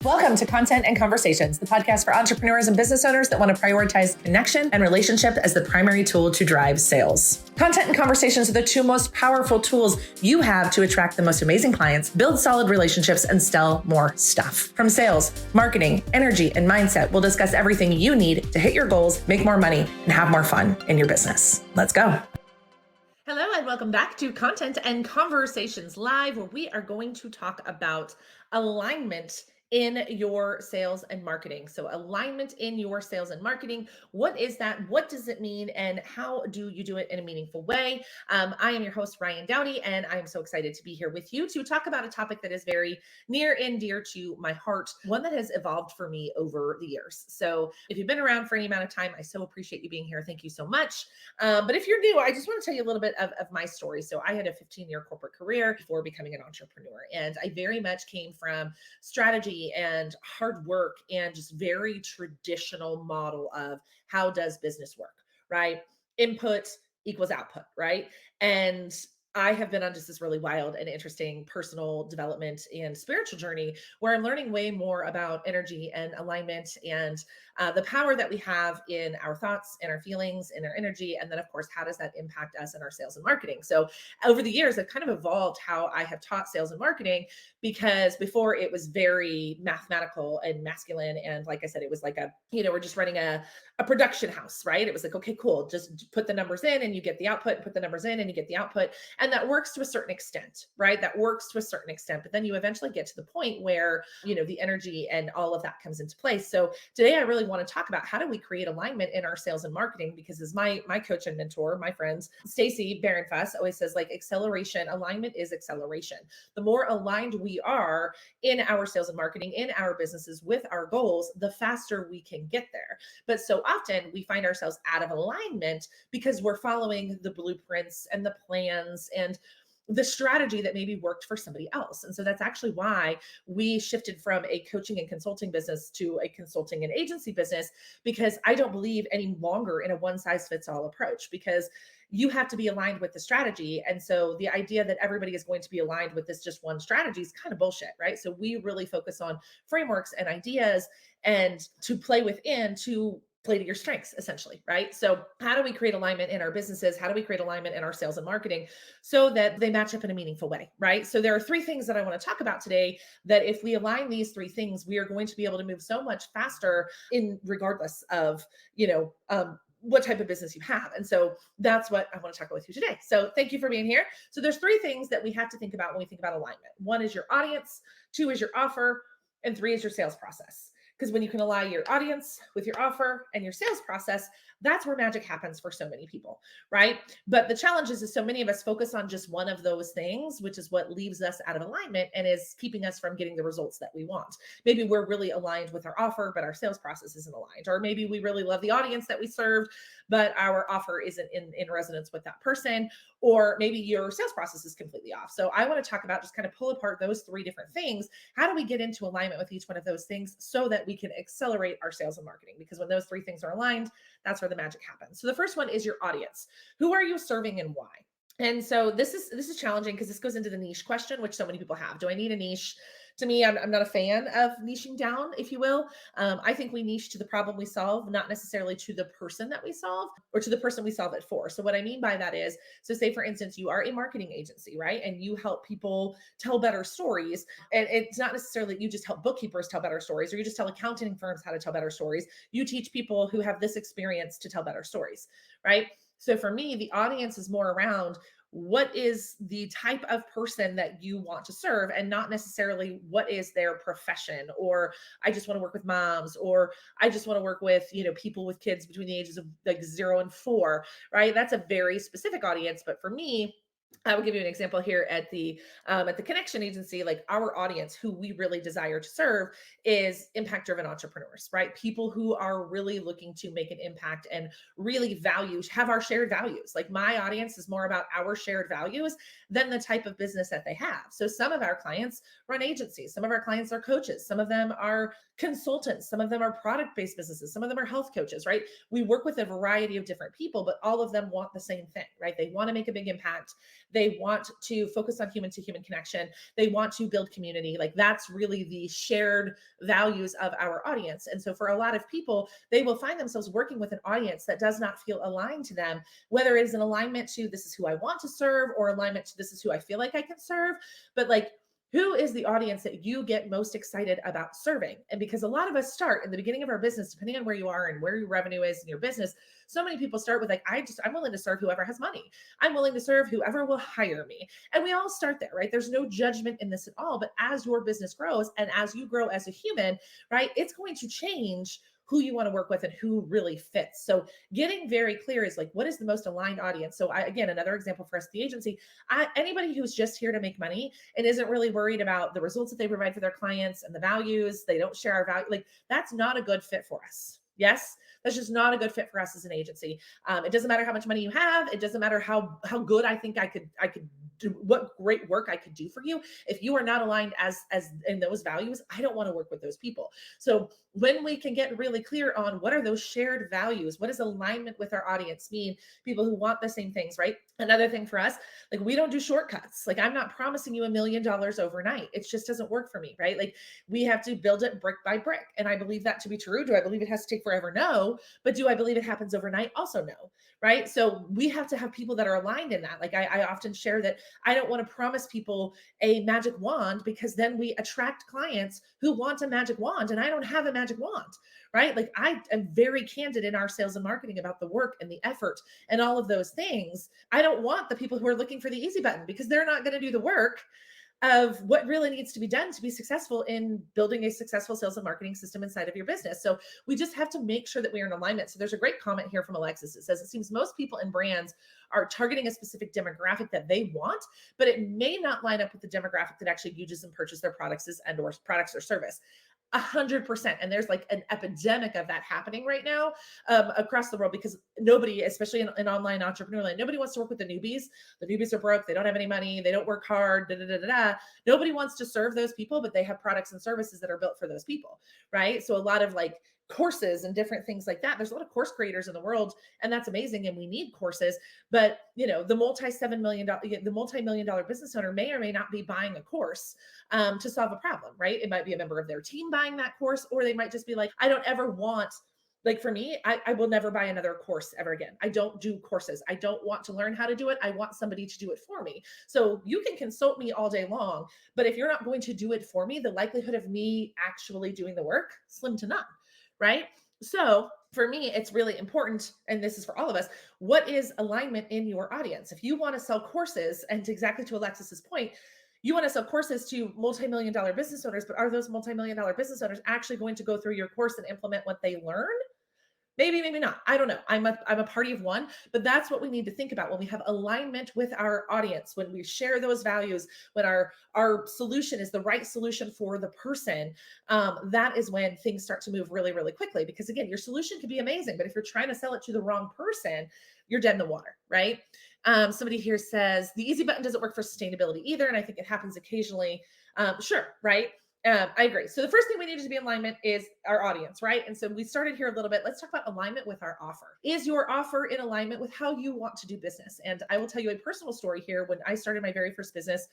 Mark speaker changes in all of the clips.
Speaker 1: Welcome to Content and Conversations, the podcast for entrepreneurs and business owners that want to prioritize connection and relationship as the primary tool to drive sales. Content and conversations are the two most powerful tools you have to attract the most amazing clients, build solid relationships, and sell more stuff. From sales, marketing, energy, and mindset, we'll discuss everything you need to hit your goals, make more money, and have more fun in your business. Let's go. Hello, and welcome back to Content and Conversations Live, where we are going to talk about alignment in your sales and marketing. So alignment in your sales and marketing. What is that? What does it mean? And how do you do it in a meaningful way? I am your host, Ryan Dowdy, and I am so excited to be here with you to talk about a topic that is very near and dear to my heart, one that has evolved for me over the years. So if you've been around for any amount of time, I so appreciate you being here. Thank you so much. But if you're new, I just want to tell you a little bit of my story. So I had a 15-year corporate career before becoming an entrepreneur, and I very much came from strategy and hard work and just very traditional model of how does business work, right? Input equals output, right? And I have been on just this really wild and interesting personal development and spiritual journey where I'm learning way more about energy and alignment and the power that we have in our thoughts and our feelings and our energy. And then, of course, how does that impact us in our sales and marketing? So over the years, I've kind of evolved how I have taught sales and marketing, because before it was very mathematical and masculine. And like I said, it was like we're just running a production house, right? It was like, okay, cool. Just put the numbers in and you get the output, put the numbers in and you get the output. And that works to a certain extent, right? That works to a certain extent, but then you eventually get to the point where, the energy and all of that comes into place. So today I really want to talk about how do we create alignment in our sales and marketing, because as my coach and mentor, my friends, Stacy Baron-Fuss always says, like, alignment is acceleration. The more aligned we are in our sales and marketing, in our businesses with our goals, the faster we can get there. But so often we find ourselves out of alignment because we're following the blueprints and the plans and the strategy that maybe worked for somebody else. And so that's actually why we shifted from a coaching and consulting business to a consulting and agency business, because I don't believe any longer in a one size fits all approach, because you have to be aligned with the strategy. And so the idea that everybody is going to be aligned with this just one strategy is kind of bullshit, right? So we really focus on frameworks and ideas and to play within to play to your strengths, essentially, right? So how do we create alignment in our businesses? How do we create alignment in our sales and marketing so that they match up in a meaningful way, right? So there are three things that I want to talk about today, that if we align these three things, we are going to be able to move so much faster in regardless of, what type of business you have. And so that's what I want to talk about with you today. So thank you for being here. So there's three things that we have to think about when we think about alignment. One is your audience, two is your offer, and three is your sales process. Because when you can align your audience with your offer and your sales process, that's where magic happens for so many people, right? But the challenge is so many of us focus on just one of those things, which is what leaves us out of alignment and is keeping us from getting the results that we want. Maybe we're really aligned with our offer, but our sales process isn't aligned. Or maybe we really love the audience that we served, but our offer isn't in resonance with that person. Or maybe your sales process is completely off. So I want to talk about, just kind of pull apart those three different things. How do we get into alignment with each one of those things so that we can accelerate our sales and marketing? Because when those three things are aligned, that's where the magic happens. So the first one is your audience. Who are you serving and why? And so this is challenging because this goes into the niche question, which so many people have. Do I need a niche? To me, I'm not a fan of niching down, if you will. I think we niche to the problem we solve, not necessarily to the person that we solve or to the person we solve it for. So what I mean by that is, so say for instance, you are a marketing agency, right? And you help people tell better stories. And it's not necessarily that you just help bookkeepers tell better stories, or you just tell accounting firms how to tell better stories. You teach people who have this experience to tell better stories, right? So for me, the audience is more around what is the type of person that you want to serve, and not necessarily what is their profession, or I just want to work with moms, or I just want to work with, people with kids between the ages of like 0 and 4, right? That's a very specific audience. But for me, I will give you an example here at the Connection Agency. Like, our audience, who we really desire to serve, is impact-driven entrepreneurs, right? People who are really looking to make an impact and really have our shared values. Like, my audience is more about our shared values than the type of business that they have. So some of our clients run agencies, some of our clients are coaches, some of them are consultants, some of them are product-based businesses, some of them are health coaches, right? We work with a variety of different people, but all of them want the same thing, right? They want to make a big impact. They want to focus on human to human connection. They want to build community. Like that's really the shared values of our audience. And so for a lot of people, they will find themselves working with an audience that does not feel aligned to them, whether it is an alignment to this is who I want to serve or alignment to this is who I feel like I can serve. But like, who is the audience that you get most excited about serving? And because a lot of us start in the beginning of our business, depending on where you are and where your revenue is in your business, so many people start with like, I'm willing to serve whoever has money. I'm willing to serve whoever will hire me. And we all start there, right? There's no judgment in this at all. But as your business grows and as you grow as a human, right, it's going to change who you want to work with and who really fits. So getting very clear is like, what is the most aligned audience? So again, another example for us, the agency, anybody who's just here to make money and isn't really worried about the results that they provide for their clients and the values, they don't share our value, like that's not a good fit for us. Yes, that's just not a good fit for us as an agency. It doesn't matter how much money you have. It doesn't matter how good I think I could do, what great work I could do for you. If you are not aligned as in those values, I don't want to work with those people. So when we can get really clear on what are those shared values, what does alignment with our audience mean? People who want the same things, right? Another thing for us, like we don't do shortcuts. Like I'm not promising you $1 million overnight. It just doesn't work for me, right? Like we have to build it brick by brick. And I believe that to be true. Do I believe it has to take forever? No. But do I believe it happens overnight? Also no, right? So we have to have people that are aligned in that. Like I often share that I don't want to promise people a magic wand because then we attract clients who want a magic wand and I don't have a magic wand, right? Like I am very candid in our sales and marketing about the work and the effort and all of those things. I don't want the people who are looking for the easy button because they're not going to do the work of what really needs to be done to be successful in building a successful sales and marketing system inside of your business. So we just have to make sure that we are in alignment. So there's a great comment here from Alexis. It says, it seems most people and brands are targeting a specific demographic that they want, but it may not line up with the demographic that actually uses and purchases their products and or products or service. 100%. And there's like an epidemic of that happening right now across the world because nobody, especially in online entrepreneur land, nobody wants to work with the newbies. The newbies are broke. They don't have any money. They don't work hard. Nobody wants to serve those people, but they have products and services that are built for those people. Right. So a lot of like courses and different things like that. There's a lot of course creators in the world, and that's amazing. And we need courses, but you know, the multi-million dollar business owner may or may not be buying a course to solve a problem, right? It might be a member of their team buying that course, or they might just be like, I don't ever want, like for me, I will never buy another course ever again. I don't do courses. I don't want to learn how to do it. I want somebody to do it for me. So you can consult me all day long, but if you're not going to do it for me, the likelihood of me actually doing the work, slim to none, right? So for me, it's really important, and this is for all of us, what is alignment in your audience? If you want to sell courses, and exactly to Alexis's point, you want to sell courses to multi-million dollar business owners, but are those multi-million dollar business owners actually going to go through your course and implement what they learn? Maybe, maybe not. I don't know. I'm a party of one, but that's what we need to think about when we have alignment with our audience, when we share those values, when our solution is the right solution for the person. That is when things start to move really, really quickly. Because again, your solution could be amazing, but if you're trying to sell it to the wrong person, you're dead in the water, right? Somebody here says the easy button doesn't work for sustainability either, and I think it happens occasionally. Sure, right? I agree. So the first thing we need to be in alignment is our audience, right? And so we started here a little bit. Let's talk about alignment with our offer. Is your offer in alignment with how you want to do business? And I will tell you a personal story here. When I started my very first business,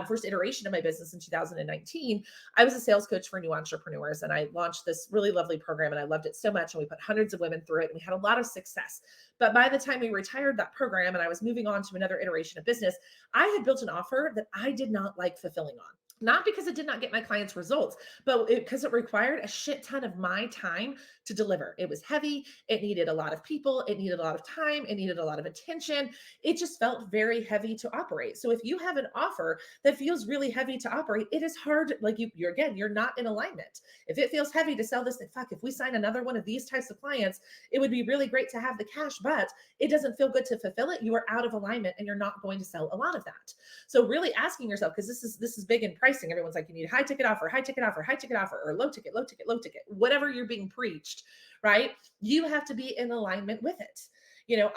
Speaker 1: first iteration of my business in 2019, I was a sales coach for new entrepreneurs, and I launched this really lovely program, and I loved it so much. And we put hundreds of women through it, and we had a lot of success. But by the time we retired that program and I was moving on to another iteration of business, I had built an offer that I did not like fulfilling on. Not because it did not get my clients results, but because it required a shit ton of my time to deliver. It was heavy. It needed a lot of people. It needed a lot of time. It needed a lot of attention. It just felt very heavy to operate. So if you have an offer that feels really heavy to operate, it is hard. Like you're again, you're not in alignment. If it feels heavy to sell this thing, fuck, if we sign another one of these types of clients, it would be really great to have the cash, but it doesn't feel good to fulfill it. You are out of alignment and you're not going to sell a lot of that. So really asking yourself, because this is big in pricing. Everyone's like, you need high ticket offer, high ticket offer, high ticket offer, or low ticket, low ticket, low ticket, whatever you're being preached, right? You have to be in alignment with it.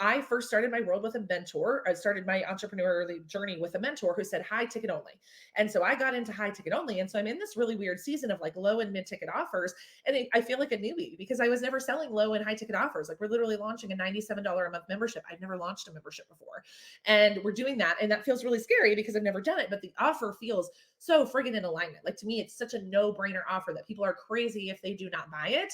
Speaker 1: I first started my world with a mentor. I started my entrepreneurial journey with a mentor who said high ticket only. And so I got into high ticket only. And so I'm in this really weird season of like low and mid ticket offers. And I feel like a newbie because I was never selling low and high ticket offers. Like we're literally launching a $97 a month membership. I've never launched a membership before. And we're doing that. And that feels really scary because I've never done it. But the offer feels so friggin' in alignment. Like to me, it's such a no-brainer offer that people are crazy if they do not buy it.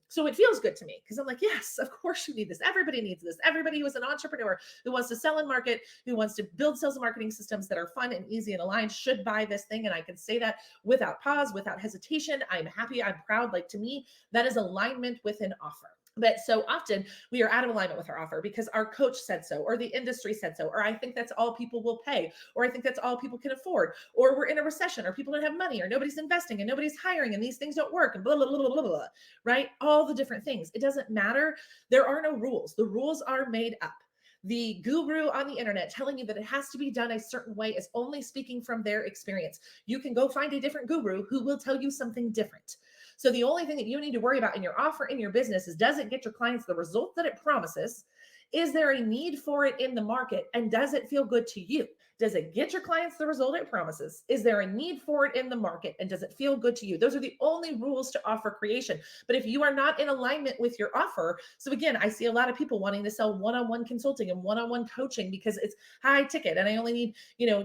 Speaker 1: So it feels good to me because I'm like, yes, of course you need this. Everybody needs this. Everybody who is an entrepreneur who wants to sell and market, who wants to build sales and marketing systems that are fun and easy and aligned should buy this thing. And I can say that without pause, without hesitation. I'm happy. I'm proud. Like to me, that is alignment with an offer. But so often we are out of alignment with our offer because our coach said so, or the industry said so, or I think that's all people will pay, or I think that's all people can afford, or we're in a recession, or people don't have money, or nobody's investing and nobody's hiring and these things don't work and blah, blah, blah, blah, blah, right? All the different things. It doesn't matter. There are no rules. The rules are made up. The guru on the internet telling you that it has to be done a certain way is only speaking from their experience. You can go find a different guru who will tell you something different. So the only thing that you need to worry about in your offer in your business is, does it get your clients the result that it promises? Is there a need for it in the market? And does it feel good to you? Does it get your clients the result it promises? Is there a need for it in the market? And does it feel good to you? Those are the only rules to offer creation. But if you are not in alignment with your offer, so again, I see a lot of people wanting to sell one-on-one consulting and one-on-one coaching because it's high ticket and I only need,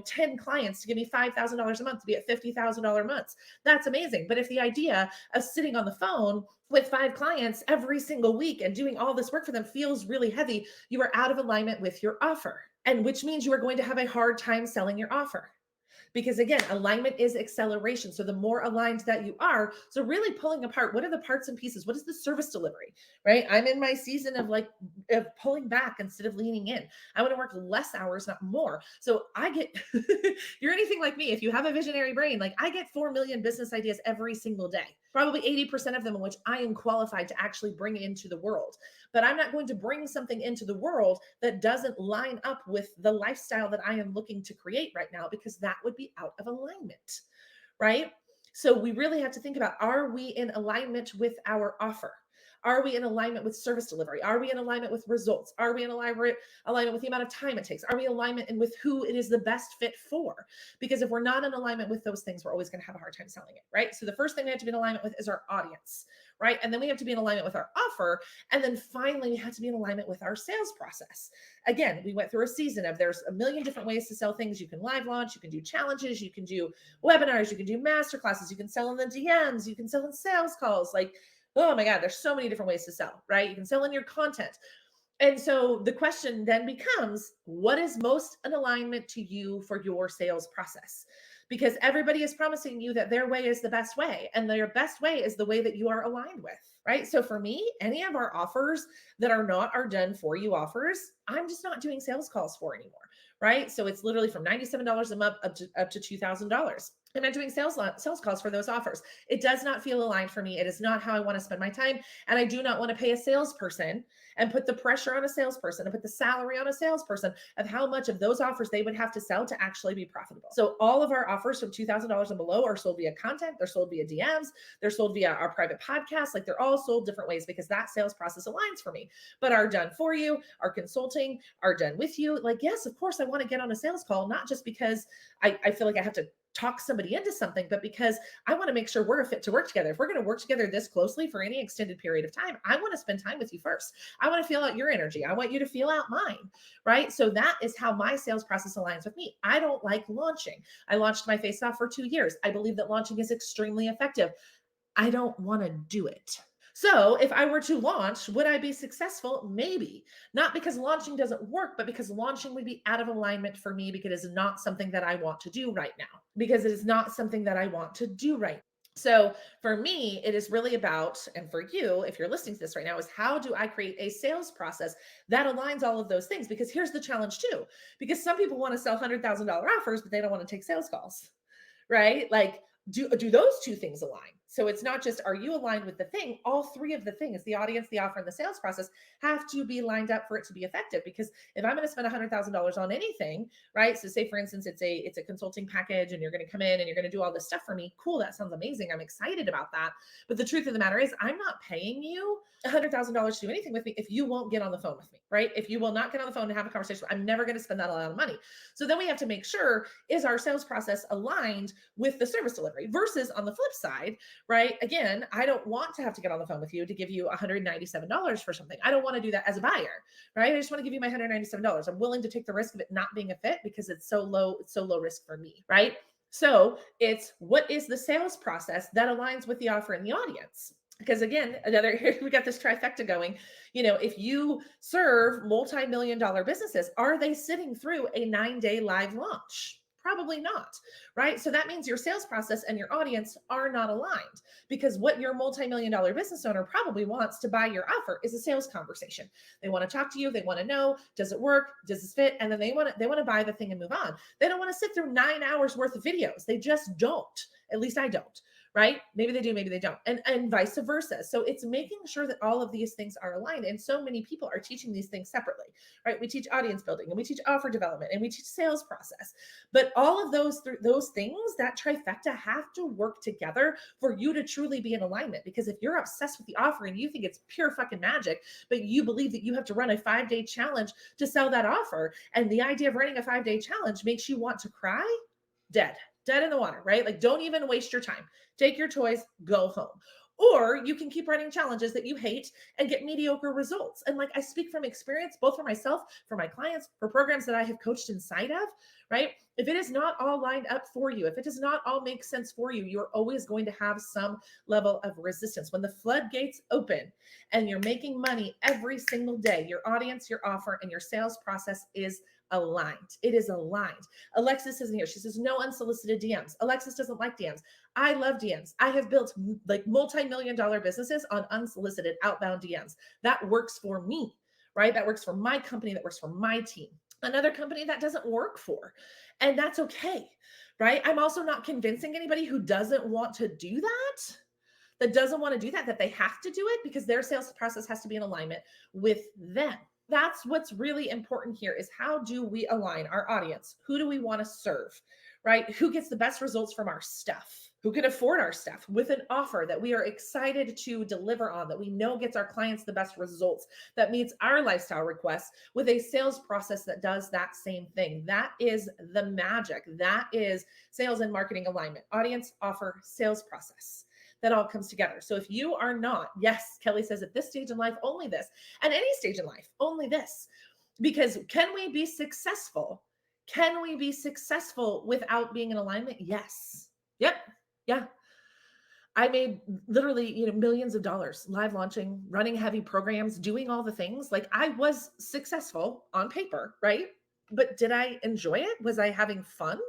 Speaker 1: 10 clients to give me $5,000 a month to be at $50,000 months. That's amazing. But if the idea of sitting on the phone with 5 clients every single week and doing all this work for them feels really heavy, you are out of alignment with your offer. And which means you are going to have a hard time selling your offer. Because again, alignment is acceleration. So the more aligned that you are, so really pulling apart, what are the parts and pieces? What is the service delivery, right? I'm in my season of pulling back instead of leaning in. I want to work less hours, not more. So I get, you're anything like me. If you have a visionary brain, like I get 4 million business ideas every single day, probably 80% of them in which I am qualified to actually bring into the world. But I'm not going to bring something into the world that doesn't line up with the lifestyle that I am looking to create right now, because that would be out of alignment, right? So we really have to think about, are we in alignment with our offer? Are we in alignment with service delivery? Are we in alignment with results? Are we in alignment with the amount of time it takes? Are we in alignment and with who it is the best fit for? Because if we're not in alignment with those things, we're always going to have a hard time selling it, right? So the first thing we have to be in alignment with is our audience, right? And then we have to be in alignment with our offer. And then finally, we have to be in alignment with our sales process. Again, we went through a season of there's a million different ways to sell things. You can live launch, you can do challenges, you can do webinars, you can do masterclasses, you can sell in the DMs, you can sell in sales calls. Oh my God, there's so many different ways to sell, right? You can sell in your content. And so the question then becomes, what is most in alignment to you for your sales process? Because everybody is promising you that their way is the best way, and their best way is the way that you are aligned with, right? So for me, any of our offers that are not our done for you offers, I'm just not doing sales calls for anymore, right? So it's literally from $97 a month up to $2,000. I'm not doing sales calls for those offers. It does not feel aligned for me. It is not how I want to spend my time. And I do not want to pay a salesperson and put the pressure on a salesperson and put the salary on a salesperson of how much of those offers they would have to sell to actually be profitable. So all of our offers from $2,000 and below are sold via content. They're sold via DMs. They're sold via our private podcast. They're all sold different ways because that sales process aligns for me. But our done for you, our consulting, our done with you, yes, of course, I want to get on a sales call, not just because I feel like I have to talk somebody into something, but because I want to make sure we're a fit to work together. If we're going to work together this closely for any extended period of time, I want to spend time with you first. I want to feel out your energy. I want you to feel out mine, right? So that is how my sales process aligns with me. I don't like launching. I launched my Face Off for 2 years. I believe that launching is extremely effective. I don't want to do it. So if I were to launch, would I be successful? Maybe. Not because launching doesn't work, but because launching would be out of alignment for me because it is not something that I want to do right now. Because it is not something that I want to do right now. So for me, it is really about, and for you, if you're listening to this right now, is how do I create a sales process that aligns all of those things? Because here's the challenge too, because some people want to sell $100,000 offers, but they don't want to take sales calls, right? Do those two things align? So it's not just, are you aligned with the thing? All three of the things, the audience, the offer, and the sales process, have to be lined up for it to be effective. Because if I'm going to spend $100,000 on anything, right? So say for instance, it's a consulting package and you're going to come in and you're going to do all this stuff for me. Cool. That sounds amazing. I'm excited about that. But the truth of the matter is I'm not paying you $100,000 to do anything with me if you won't get on the phone with me, right? If you will not get on the phone and have a conversation, I'm never going to spend that a lot of money. So then we have to make sure, is our sales process aligned with the service delivery? Versus on the flip side, right? Again, I don't want to have to get on the phone with you to give you $197 for something. I don't want to do that as a buyer, right? I just want to give you my $197. I'm willing to take the risk of it not being a fit because it's so low risk for me, right? So it's, what is the sales process that aligns with the offer and the audience? Because again, here we got this trifecta going. If you serve multi-million-dollar businesses, are they sitting through a 9-day live launch? Probably not, right? So that means your sales process and your audience are not aligned, because what your multi-million-dollar business owner probably wants to buy your offer is a sales conversation. They want to talk to you. They want to know, does it work? Does this fit? And then they want to buy the thing and move on. They don't want to sit through 9 hours worth of videos. They just don't. At least I don't. Right? Maybe they do, maybe they don't, and vice versa. So it's making sure that all of these things are aligned. And so many people are teaching these things separately, right? We teach audience building and we teach offer development and we teach sales process. But all of those things, that trifecta, have to work together for you to truly be in alignment. Because if you're obsessed with the offer and you think it's pure fucking magic, but you believe that you have to run a 5-day challenge to sell that offer, and the idea of running a 5-day challenge makes you want to cry, dead in the water, right? Like, don't even waste your time. Take your toys, go home. Or you can keep running challenges that you hate and get mediocre results. And like, I speak from experience, both for myself, for my clients, for programs that I have coached inside of, right? If it is not all lined up for you, if it does not all make sense for you, you're always going to have some level of resistance. When the floodgates open and you're making money every single day, your audience, your offer, and your sales process is aligned. It is aligned. Alexis isn't here. She says, no unsolicited DMs. Alexis doesn't like DMs. I love DMs. I have built like multi-million-dollar businesses on unsolicited outbound DMs. That works for me, right? That works for my company. That works for my team. Another company that doesn't work for, and that's okay, right? I'm also not convincing anybody who doesn't want to do that doesn't want to do that they have to do it, because their sales process has to be in alignment with them. That's what's really important here, is how do we align our audience? Who do we want to serve, right? Who gets the best results from our stuff? Who can afford our stuff with an offer that we are excited to deliver on, that we know gets our clients the best results, that meets our lifestyle requests, with a sales process that does that same thing. That is the magic. That is sales and marketing alignment. Audience, offer, sales process. That all comes together. So if you are not, yes, Kelly says, at this stage in life, only this, and any stage in life, only this. Because can we be successful? Can we be successful without being in alignment? Yes. Yep. Yeah. I made literally, millions of dollars live launching, running heavy programs, doing all the things. Like, I was successful on paper, right? But did I enjoy it? Was I having fun?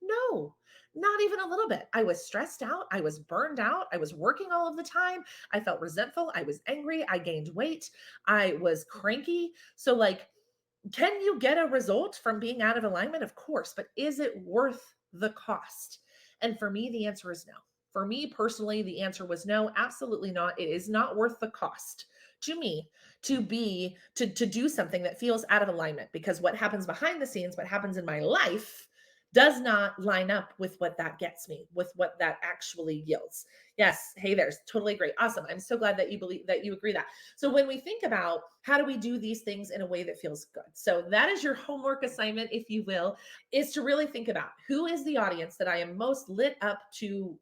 Speaker 1: No, not even a little bit. I was stressed out. I was burned out. I was working all of the time. I felt resentful. I was angry. I gained weight. I was cranky. So like, can you get a result from being out of alignment? Of course, but is it worth the cost? And for me, the answer is no. For me personally, the answer was no, absolutely not. It is not worth the cost to me to do something that feels out of alignment, because what happens behind the scenes, what happens in my life, does not line up with what that gets me, with what that actually yields. Yes. Hey, there's totally great. Awesome. I'm so glad that you believe, that you agree that. So when we think about how do we do these things in a way that feels good? So that is your homework assignment, if you will, is to really think about, who is the audience that I am most lit up to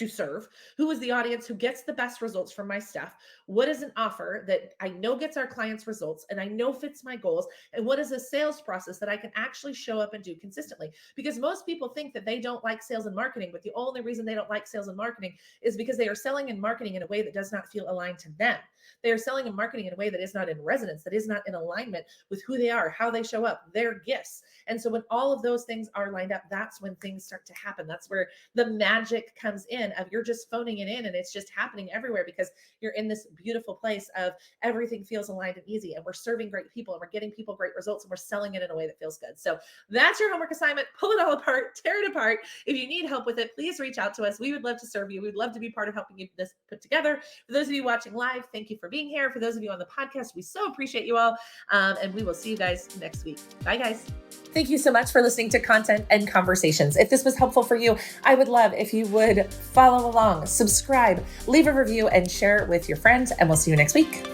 Speaker 1: serve? Who is the audience who gets the best results from my stuff? What is an offer that I know gets our clients results and I know fits my goals? And what is a sales process that I can actually show up and do consistently? Because most people think that they don't like sales and marketing, but the only reason they don't like sales and marketing is because they are selling and marketing in a way that does not feel aligned to them. They are selling and marketing in a way that is not in resonance, that is not in alignment with who they are, how they show up, their gifts. And so when all of those things are lined up, that's when things start to happen. That's where the magic comes in of you're just phoning it in and it's just happening everywhere because you're in this beautiful place of everything feels aligned and easy, and we're serving great people and we're getting people great results and we're selling it in a way that feels good. So that's your homework assignment. Pull it all apart, tear it apart. If you need help with it, please reach out to us. We would love to serve you. We'd love to be part of helping you this put together. For those of you watching live, thank you for being here. For those of you on the podcast, we so appreciate you all. And we will see you guys next week. Bye, guys. Thank you so much for listening to Content and Conversations. If this was helpful for you, I would love if you would follow along, subscribe, leave a review, and share it with your friends. And we'll see you next week.